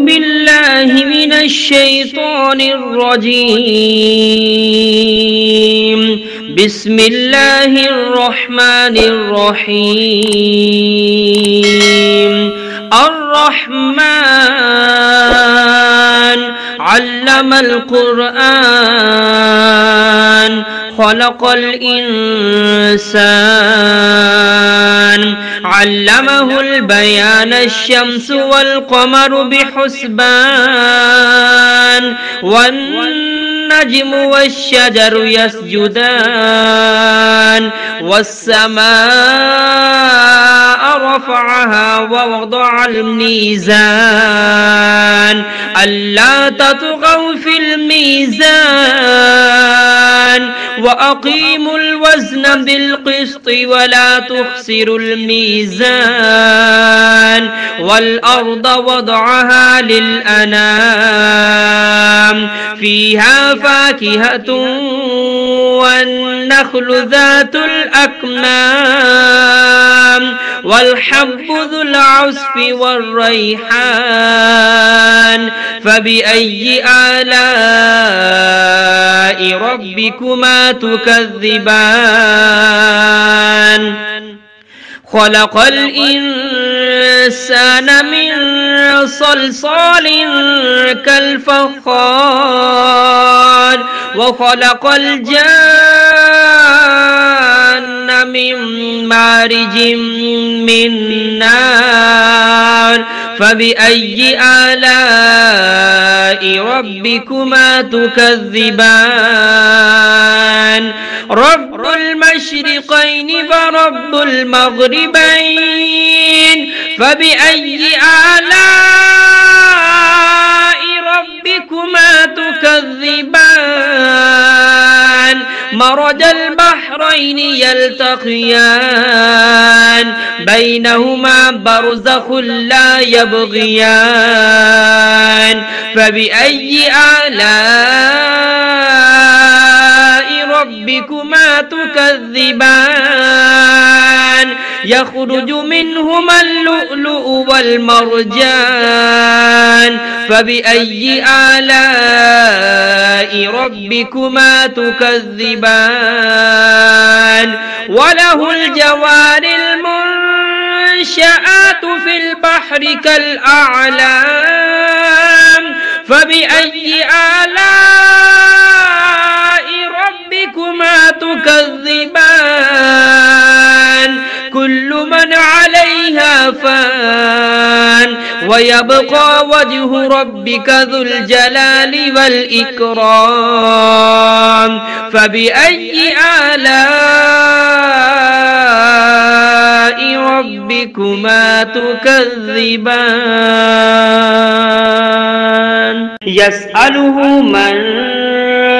بالله من الشيطان الرجيم. بسم الله الرحمن الرحيم. الرحمن علم القرآن خلق الإنسان علمه البيان الشمس والقمر بحسبان والنجم والشجر يسجدان والسماء رفعها ووضع الميزان ألا تطغوا في الميزان وأقيموا الوزن بالقسط ولا تخسروا الميزان والأرض وضعها للأنام فيها فاكهة والنخل ذات الأكمام والحب ذو العصف والريحان فبأي آلاء ربكما تكذبان خلق الإنسان من صلصال كالفخار وخلق الجان من مارج من نار فبأي آلاء ربكما تكذبان رب المشرقين ورب المغربين فبأي آلاء ربكما تكذبان مرج البحرين يلتقيان بينهما برزخ لا يبغيان فبأي آلاء ربكما تكذبان يخرج منهما اللؤلؤ والمرجان فبأي آلاء ربكما تكذبان وله الجوار المنشآت في البحر كالأعلام فبأي آلاء ربكما تكذبان كل من عليها فان ويبقى وجه ربك ذو الجلال والإكرام فبأي آلاء ربكما تكذبان يسأله من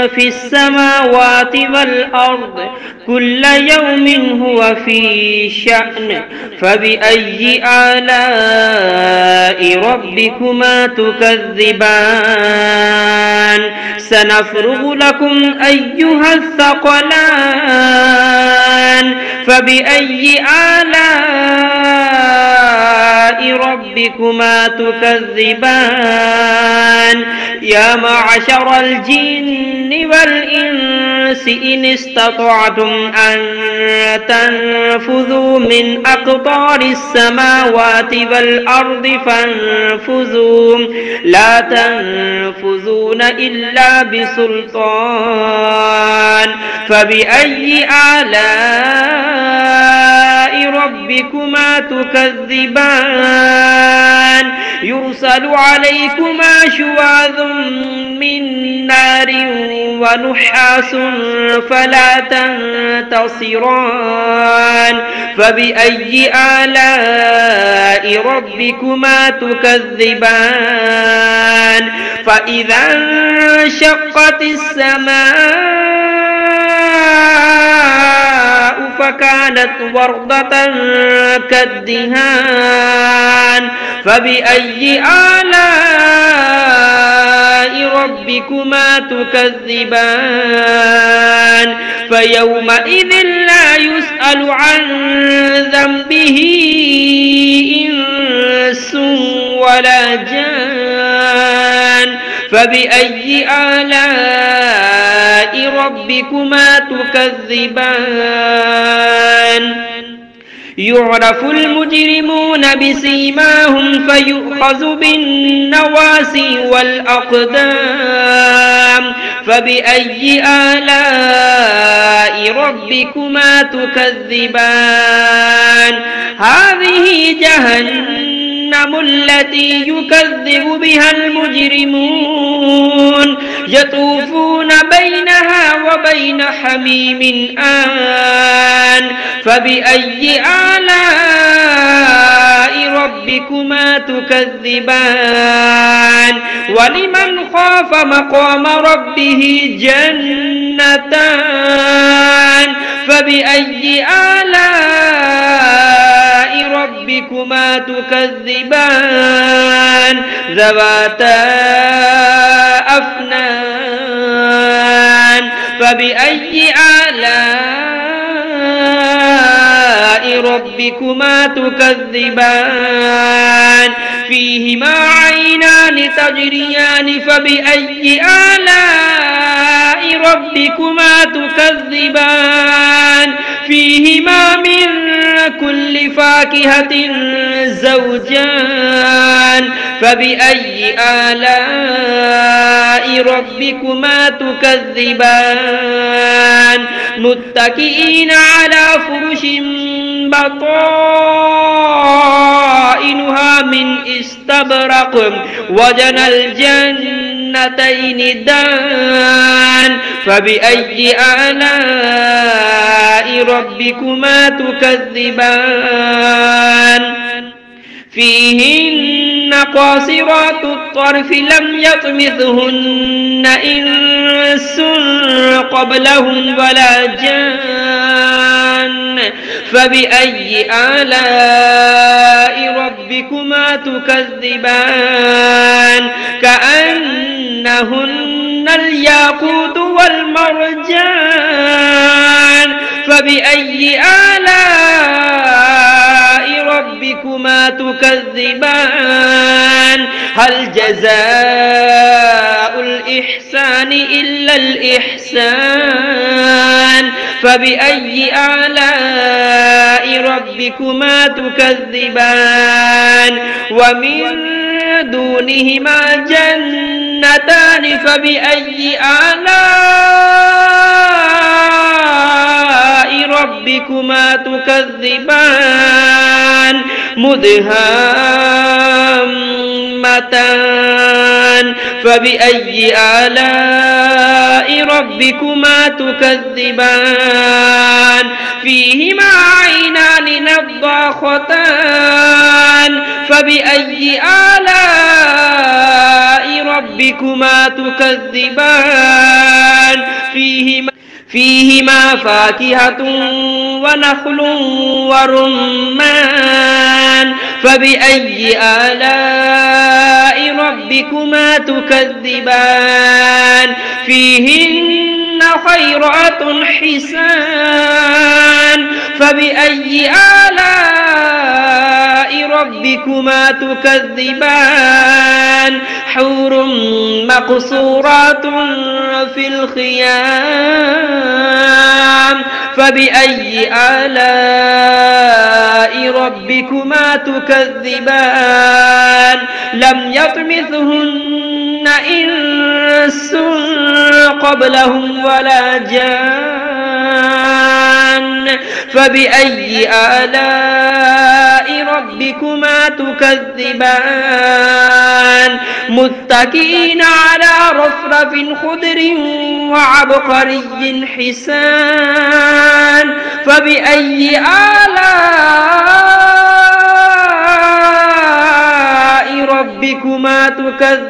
في السماوات والأرض كل يوم هو في شأن فبأي آلاء ربكما تكذبان سنفرغ لكم أيها الثقلان فبأي آلاء ربكما تكذبان يا معشر الجن والإنس إن استطعتم أن تنفذوا من أقطار السماوات والأرض فانفذوا لا تنفذون إلا بسلطان فبأي آلاء ربكما تكذبان يرسل عليكما شواظ من نار ونحاس فلا تنتصران فبأي آلاء ربكما تكذبان فإذا انشقت السماء فكانت وردة كالدهان فبأي آلاء ربكما تكذبان فيومئذ لا يسأل عن ذنبه إنس ولا جان فبأي آلاء ربكما تكذبان يعرف المجرمون بسيماهم فيؤخذ بالنواسي والأقدام فبأي آلاء ربكما تكذبان هذه جهنم التي يكذب بها المجرمون يطوفون بينها وبين حميم آن فبأي آلاء ربكما تكذبان ولمن خاف مقام ربه جنتان فبأي آلاء ربكما تكذبان ذواتا أفنان فبأي آلاء ربكما تكذبان فيهما عينان تجريان فبأي آلاء ربكما تكذبان فيهما من كل فاكهة زوجان فبأي آلاء ربكما تكذبان متكئين على فرش بطائنها من استبرق وجنى الجنتين دان فبأي آلاء ربكما تكذبان فيهن قاصرات الطرف لم يطمثهن إنس قبلهم ولا جان فبأي آلاء ربكما تكذبان كأنهن الياقوت والمرجان فبأي آلاء ربكما تكذبان هل جزاء الإحسان إلا الإحسان فبأي آلاء ربكما تكذبان ومن دونهما جنتان فبأي آلاء ربكما تكذبان مدهامتان فبأي آلاء ربكما تكذبان فيهما عينان نضاختان فبأي آلاء ربكما تكذبان فيهما فاكهة ونخل ورمان فبأي آلاء ربكما تكذبان فيهن خيرات حسان فبأي آلاء ربكما تكذبان حور مقصورات في الخيام فبأي آلاء ربكما تكذبان لم يطمثهن إنس قبلهم ولا جان فبأي آلاء ربكما تكذبان متكئين على رفرف خضر وعبقري حسان فبأي آلاء ربكما تكذبان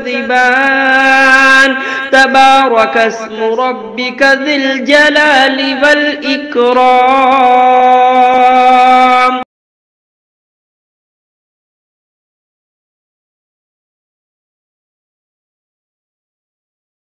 تبارك اسم ربك ذي الجلال والإكرام